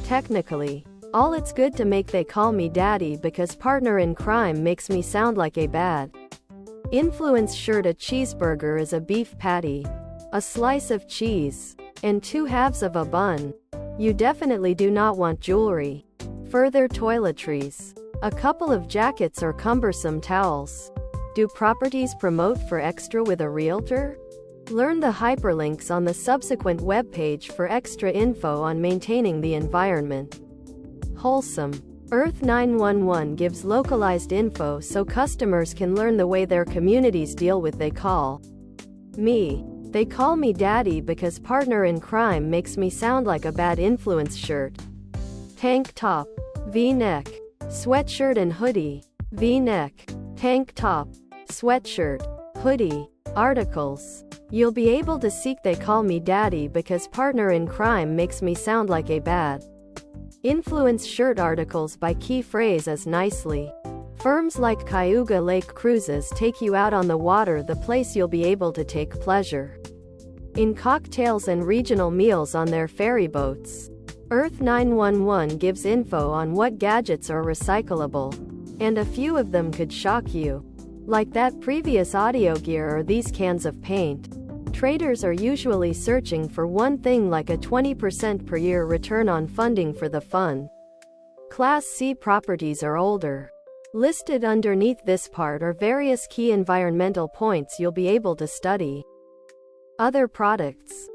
Technically, all it's good to make they call me daddy because partner in crime makes me sound like a bad influence shirt. A cheeseburger is a beef patty, a slice of cheese, and 2 halves of a bun. You definitely do not want jewelry. Further toiletries. A couple of jackets or cumbersome towels. Do properties promote for extra with a realtor? Learn the hyperlinks on the subsequent webpage for extra info on maintaining the environment. Wholesome. Earth 911 gives localized info so customers can learn the way their communities deal with they call me. They call me daddy because partner in crime makes me sound like a bad influence shirt. Tank top, V-neck, sweatshirt and hoodie. V-neck, tank top, sweatshirt, hoodie. Articles. You'll be able to seek they call me daddy because partner in crime makes me sound like a bad influence shirt. Articles by key phrase as nicely. Firms like Cayuga Lake Cruises take you out on the water, the place you'll be able to take pleasure in cocktails and regional meals on their ferry boats. Earth 911 gives info on what gadgets are recyclable, and a few of them could shock you. Like that previous audio gear or these cans of paint. Traders are usually searching for one thing like a 20% per year return on funding for the fund. Class C properties are older. Listed underneath this part are various key environmental points you'll be able to study. Other products.